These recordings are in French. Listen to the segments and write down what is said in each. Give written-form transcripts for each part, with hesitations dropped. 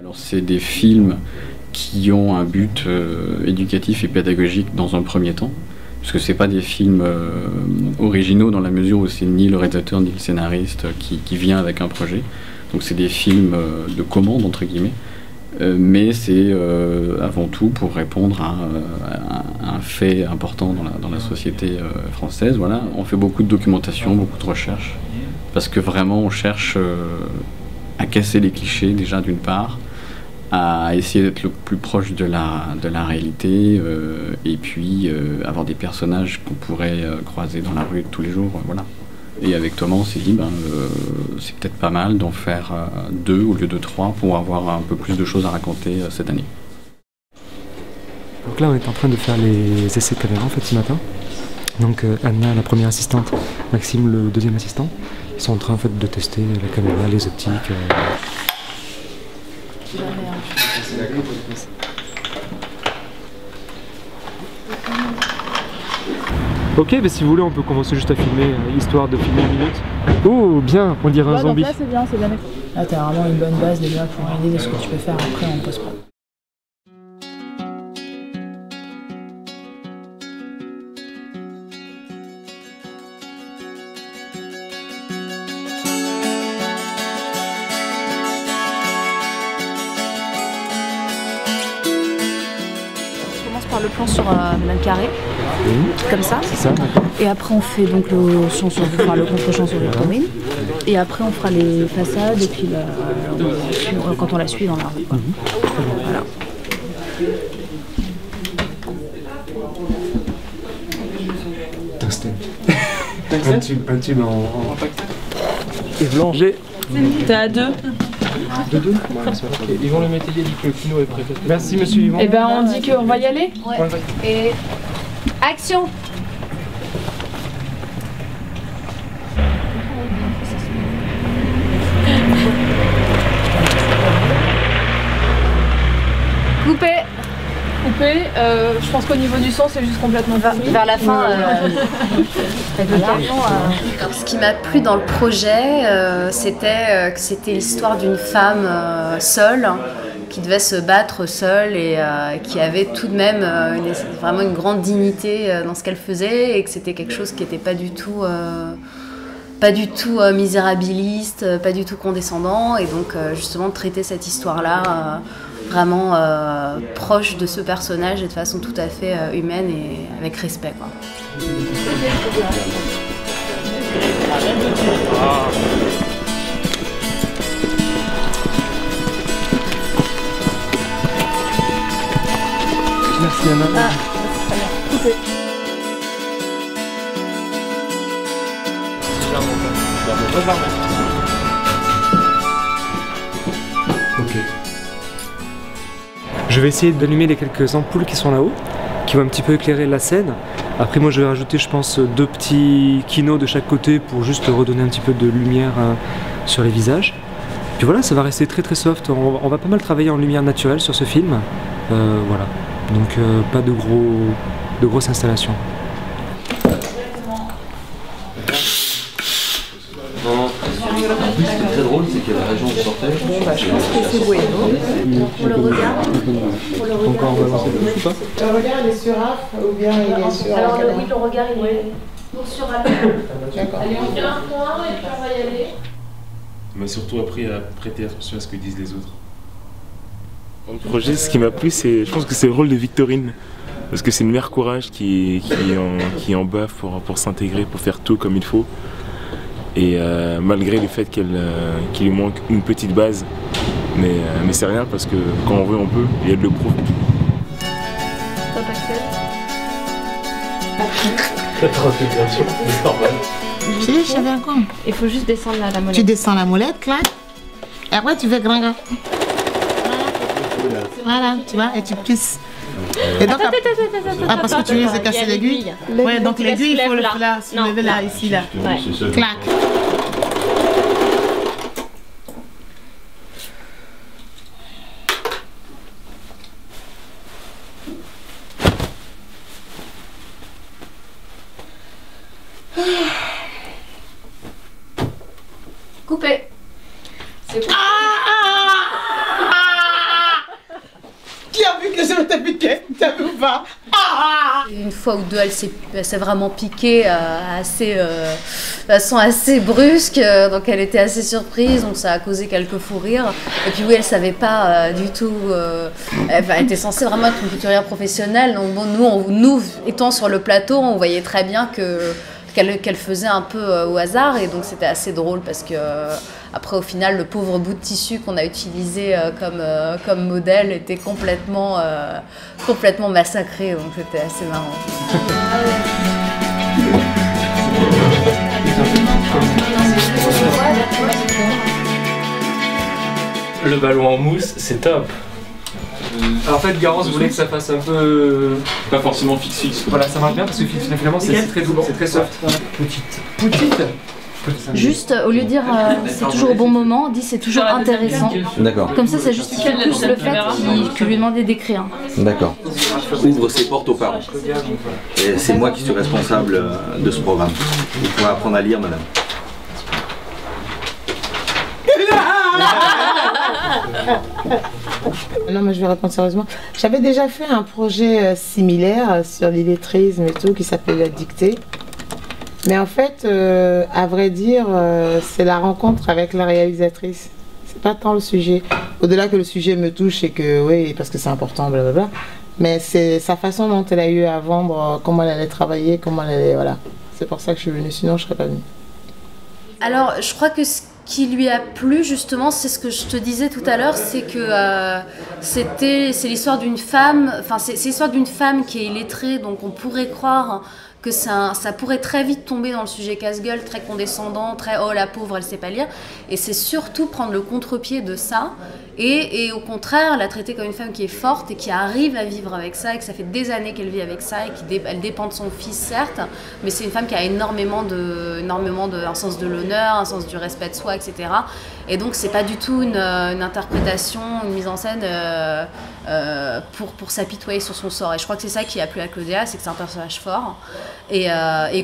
Alors c'est des films qui ont un but éducatif et pédagogique dans un premier temps, parce que c'est pas des films originaux dans la mesure où c'est ni le réalisateur ni le scénariste qui vient avec un projet. Donc c'est des films de commande entre guillemets, mais c'est avant tout pour répondre à un fait important dans la société française. Voilà. On fait beaucoup de documentation, beaucoup de recherches, parce que vraiment on cherche à casser les clichés déjà d'une part, à essayer d'être le plus proche de la réalité, et puis avoir des personnages qu'on pourrait croiser dans la rue tous les jours, voilà. Et avec Thomas, on s'est dit, c'est peut-être pas mal d'en faire 2 au lieu de 3 pour avoir un peu plus de choses à raconter cette année. Donc là, on est en train de faire les essais de caméra en fait ce matin. Donc Anna, la première assistante, Maxime, le deuxième assistant, ils sont en train en fait de tester la caméra, les optiques. Ok, mais si vous voulez, on peut commencer juste à filmer, histoire de filmer une minute. Oh, bien, on dirait un zombie. Donc là, c'est bien, c'est bien. Là, t'as vraiment une bonne base déjà pour une idée de ce que tu peux faire après en post-prod. Par le plan sur le carré, comme ça. C'est ça, d'accord. Et après on fait donc le contre-champ sur le taurine. Et après on fera les façades et puis quand on la suit dans la rue. Voilà. Un tube en et blanc. T'es à 2. De 2 Ils vont le mettre, il dit que le kino est prêt. Merci monsieur Yvon. Et ben on dit qu'on va y aller. Ouais. Et action. Coupé. Je pense qu'au niveau du son c'est juste complètement vers la fin. Ce qui m'a plu dans le projet, c'était que c'était l'histoire d'une femme seule qui devait se battre seule et qui avait tout de même vraiment une grande dignité dans ce qu'elle faisait, et que c'était quelque chose qui n'était pas du tout misérabiliste, pas du tout condescendant, et donc justement de traiter cette histoire-là vraiment proche de ce personnage et de façon tout à fait humaine et avec respect, quoi. Merci Anna. Ah, c'est Ok. Je vais essayer d'allumer les quelques ampoules qui sont là-haut, qui vont un petit peu éclairer la scène. Après moi je vais rajouter, je pense, 2 petits kinos de chaque côté pour juste redonner un petit peu de lumière sur les visages. Puis voilà, ça va rester très très soft. On va pas mal travailler en lumière naturelle sur ce film. Voilà. Donc pas de grosses installations. Ce qui est très drôle, c'est que la région où sortait. je pense que c'est Bueno. Pour le regard. Encore on va lancer le ou pas? Le regard il est sur A ou bien il est sur Alors oui, le regard il est sur A. D'accord. Allez, on fait un point et puis on va y aller. On m'a surtout appris à prêter attention à ce que disent les autres. Dans le projet, ce qui m'a plu, je pense que c'est le rôle de Victorine. Parce que c'est une mère courage qui en bave pour s'intégrer, pour faire tout comme il faut. Et malgré le fait qu'il lui manque une petite base, mais c'est rien parce que quand on veut, on peut, et elle le prouve. Top Axel. C'est normal. Chérie, je savais encore. Il faut juste descendre la molette. Tu descends la molette, clac. Et après tu fais grand gars. Voilà, tu vois, et tu pisses. Et donc, parce que tu risques de casser l'aiguille. Ouais, donc l'aiguille, il faut le soulever là, ici, là. Clac. Coupé. C'est coupé. pas. Une fois ou deux, elle s'est vraiment piquée de façon assez brusque, donc elle était assez surprise, donc ça a causé quelques fous rires. Et puis oui, elle savait pas du tout, elle était censée vraiment être une couturière professionnelle, donc bon, nous étant sur le plateau, on voyait très bien qu'elle faisait un peu au hasard, et donc c'était assez drôle parce que après au final le pauvre bout de tissu qu'on a utilisé comme modèle était complètement massacré, donc c'était assez marrant. Le ballon en mousse, c'est top. En fait, Garance voulait que ça fasse un peu... Pas forcément fixe. Voilà, ça marche bien parce que finalement c'est très doux, c'est très soft. Petite. Juste, au lieu de dire c'est toujours au bon moment, dis c'est toujours intéressant. D'accord. Comme ça justifie plus le fait que lui demandait d'écrire. D'accord. Ouvre ses portes aux parents. Et c'est moi qui suis responsable de ce programme. Vous pourrez apprendre à lire, madame. Non, mais je vais répondre sérieusement. J'avais déjà fait un projet similaire sur l'illettrisme et tout qui s'appelait La Dictée. Mais en fait, à vrai dire, c'est la rencontre avec la réalisatrice. C'est pas tant le sujet. Au-delà que le sujet me touche et que, oui, parce que c'est important, blablabla. Mais c'est sa façon dont elle a eu à vendre, comment elle allait travailler, comment elle allait, voilà. C'est pour ça que je suis venue, sinon je serais pas venue. Alors, je crois que ce qui lui a plu, justement, c'est ce que je te disais tout à l'heure, c'est que c'est l'histoire d'une femme, enfin, c'est l'histoire d'une femme qui est illettrée, donc on pourrait croire que ça pourrait très vite tomber dans le sujet casse-gueule, très condescendant, très « oh la pauvre, elle sait pas lire ». Et c'est surtout prendre le contre-pied de ça et au contraire la traiter comme une femme qui est forte et qui arrive à vivre avec ça et que ça fait des années qu'elle vit avec ça et qu'elle dépend de son fils, certes, mais c'est une femme qui a énormément un sens de l'honneur, un sens du respect de soi, etc. Et donc c'est pas du tout une interprétation, une mise en scène pour s'apitoyer sur son sort. Et je crois que c'est ça qui a plu à Claudia, c'est que c'est un personnage fort. Et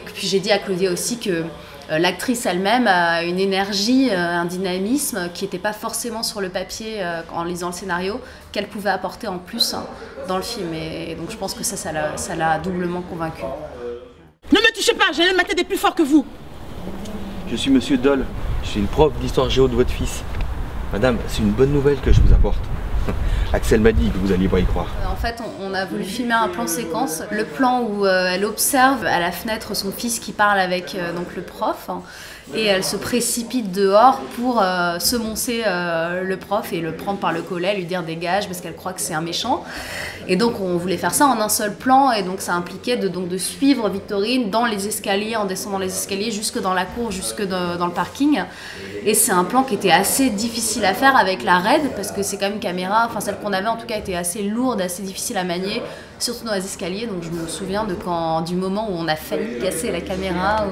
puis j'ai dit à Claudia aussi que l'actrice elle-même a une énergie, un dynamisme qui n'était pas forcément sur le papier en lisant le scénario, qu'elle pouvait apporter en plus dans le film. Et donc je pense que ça l'a doublement convaincue. Ne me touchez pas, j'ai ma tête est plus fort que vous. Je suis monsieur Doll. Je suis le prof d'histoire géo de votre fils. Madame, c'est une bonne nouvelle que je vous apporte. Axel m'a dit que vous alliez pas y croire. En fait, on a voulu filmer un plan séquence. Le plan où elle observe à la fenêtre son fils qui parle avec donc le prof. Et elle se précipite dehors pour semoncer le prof et le prendre par le collet, lui dire dégage parce qu'elle croit que c'est un méchant. Et donc on voulait faire ça en un seul plan et donc ça impliquait de suivre Victorine dans les escaliers, en descendant les escaliers jusque dans la cour, jusque dans le parking. Et c'est un plan qui était assez difficile à faire avec la RED parce que c'est quand même une caméra, enfin celle qu'on avait en tout cas était assez lourde, assez difficile à manier, surtout dans les escaliers. Donc je me souviens du moment où on a failli casser la caméra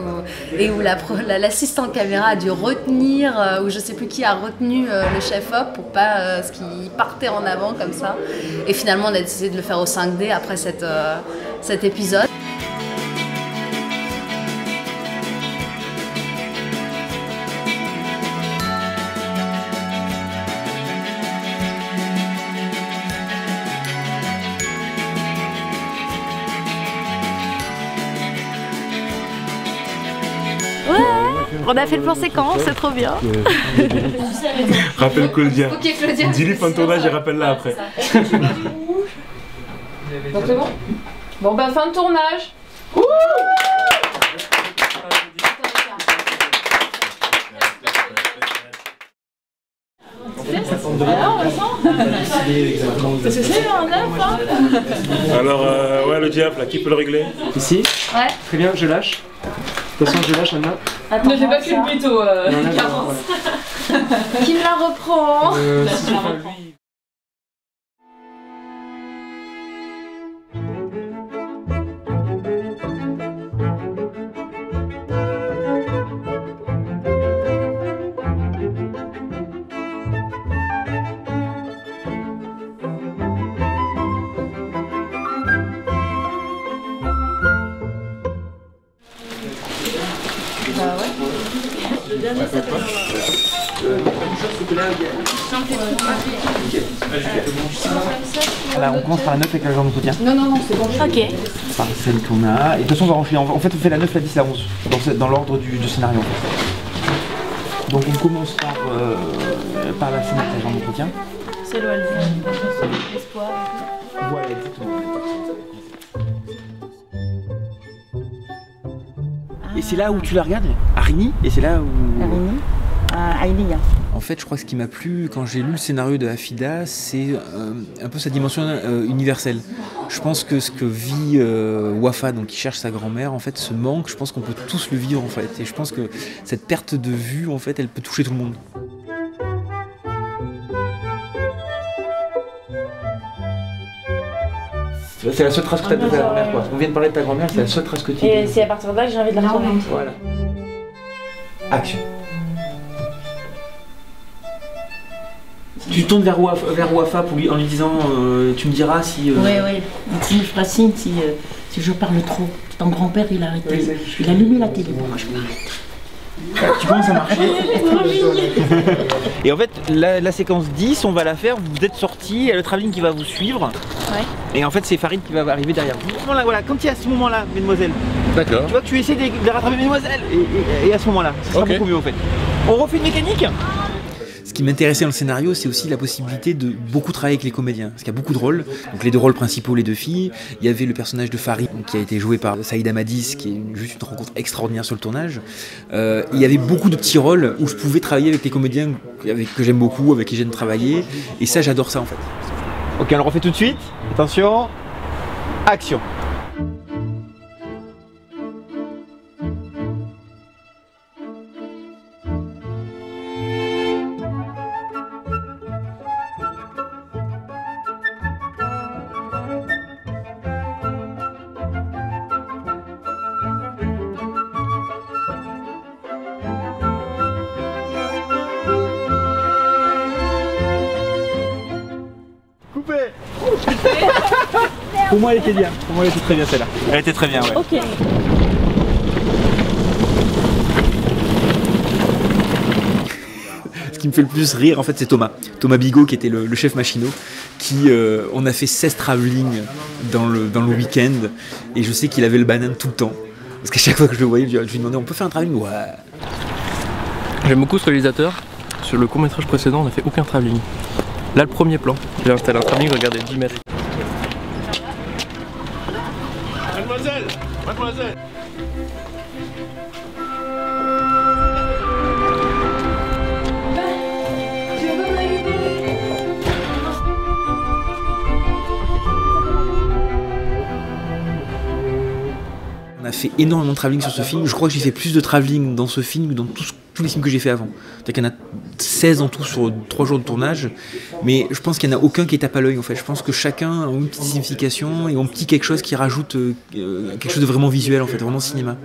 et où l'assistant caméra a dû retenir, ou je sais plus qui a retenu le chef-op pour pas ce qui partait en avant comme ça. Et finalement on a décidé de le faire au 5D après cet épisode. On a fait le plan séquence, c'est trop bien. Rappelle Claudia. Ok, Claudia. Dis-lui fin de tournage et rappelle-la après. Donc c'est bon. Bon bah fin de tournage. Alors, ouais, le diable, là, qui peut le régler? Ici? Ouais. Très bien, je lâche. De toute façon, je lâche, Anna. Attends, ne fais pas que le mytho, Garance. Qui me la reprend? Lui. Le dernier s'appelle Voilà, on commence par la 9 avec la genre d'entretien. Non, c'est bon. Ok. Par celle qu'on a. Et de toute façon, on va enchaîner. En fait, on fait la 9, la 10, la 11. Dans l'ordre du scénario. En fait. Donc, on commence par la scène avec la genre d'entretien. C'est l'OLV. Espoir. Voilà, exactement. Et c'est là où tu la regardes, Arini, et c'est là où... Arini, Aïlia. En fait, je crois que ce qui m'a plu quand j'ai lu le scénario de Hafida, c'est un peu sa dimension universelle. Je pense que ce que vit Wafa, donc qui cherche sa grand-mère, en fait, ce manque, je pense qu'on peut tous le vivre, en fait. Et je pense que cette perte de vue, en fait, elle peut toucher tout le monde. C'est la seule trace que tu as de ta grand-mère, quoi. On vient de parler de ta grand-mère, c'est la seule trace que tu as. Et c'est à partir de là que j'ai envie de la retrouver. Voilà. Action. Tu tournes vers Wafa pour en lui disant tu me diras si... Oui, si Francine, si je parle trop. Ton grand-père, il a arrêté. Il a allumé la télé. Moi, je m'arrête. Tu commences à marcher. Et en fait, la séquence 10, on va la faire, vous êtes sortis, il y a le travelling qui va vous suivre. Ouais. Et en fait, c'est Farid qui va arriver derrière vous. Voilà, quand il y a à ce moment-là, mesdemoiselles. D'accord. Tu vois que tu essaies de rattraper mesdemoiselles. Et à ce moment-là, ça sera beaucoup mieux en fait. On refait une mécanique. Ce qui m'intéressait dans le scénario, c'est aussi la possibilité de beaucoup travailler avec les comédiens. Parce qu'il y a beaucoup de rôles. Donc les deux rôles principaux, les deux filles. Il y avait le personnage de Farid, qui a été joué par Saïd Amadis, qui est juste une rencontre extraordinaire sur le tournage. Il y avait beaucoup de petits rôles où je pouvais travailler avec les comédiens que j'aime beaucoup, avec qui j'aime travailler. Et ça, j'adore ça en fait. Ok, on le refait tout de suite. Attention. Action. Pour moi, elle était bien. Pour moi, elle était très bien celle-là. Elle était très bien, ouais. Ok. Ce qui me fait le plus rire, en fait, c'est Thomas. Thomas Bigot, qui était le chef machinot, qui, on a fait 16 travelling dans le week-end. Et je sais qu'il avait le banane tout le temps. Parce qu'à chaque fois que je le voyais, je lui demandais, on peut faire un travelling? Ouais. J'aime beaucoup ce réalisateur. Sur le court-métrage précédent, on n'a fait aucun travelling. Là, le premier plan, j'ai installé un travelling, regardez, 10 mètres. Mademoiselle, mademoiselle. On a fait énormément de travelling sur ce film. Je crois que j'ai fait plus de travelling dans ce film que dans tous les films que j'ai fait avant. C'est-à-dire qu'il y en a 16 en tout sur 3 jours de tournage. Mais je pense qu'il n'y en a aucun qui tape à l'œil en fait. Je pense que chacun a une petite signification et un petit quelque chose qui rajoute quelque chose de vraiment visuel en fait, vraiment cinéma.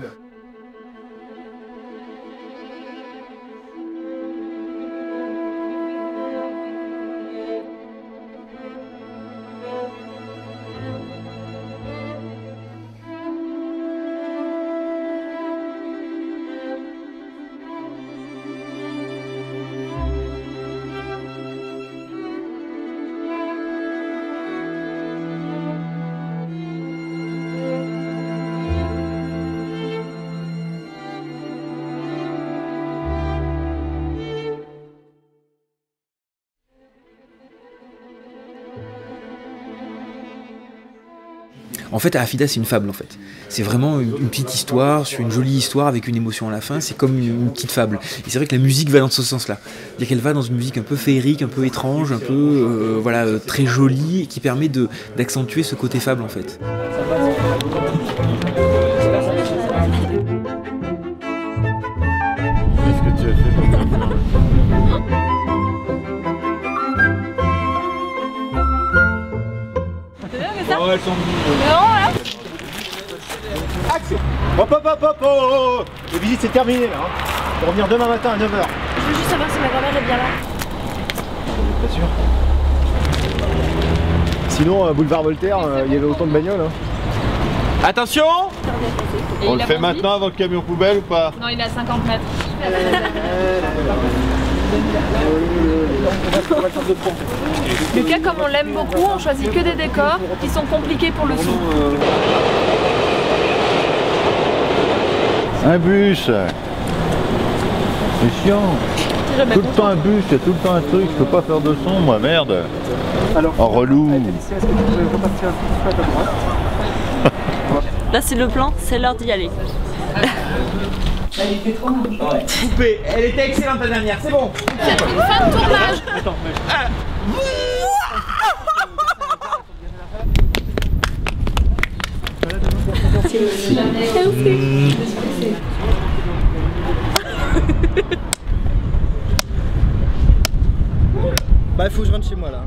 En fait, Hafida, c'est une fable, en fait. C'est vraiment une petite histoire, sur une jolie histoire avec une émotion à la fin. C'est comme une petite fable. Et c'est vrai que la musique va dans ce sens-là. C'est-à-dire qu'elle va dans une musique un peu féerique, un peu étrange, un peu très jolie, et qui permet d'accentuer ce côté fable, en fait. Qu'est-ce que tu as fait? Oh, elles sont Action. Hop hop hop hop oh. La visite c'est terminé là. On va revenir demain matin à 9h. Je veux juste savoir si ma grand-mère est bien là. Pas sûr. Sinon, boulevard Voltaire, il y avait autant de bagnoles. Hein. Attention! On le fait maintenant avant le camion poubelle ou pas? Non, il est à 50 mètres. Lucas, comme on l'aime beaucoup, on choisit que des décors qui sont compliqués pour le son. Un bus. C'est chiant. Tout le temps un bus, il y a tout le temps un truc, je peux pas faire de son, moi, merde. Oh, relou. Là c'est le plan, c'est l'heure d'y aller. Coupé, elle était excellente la dernière, c'est bon. C'est une fin de tournage. Attends, bah il faut que je rentre chez moi là.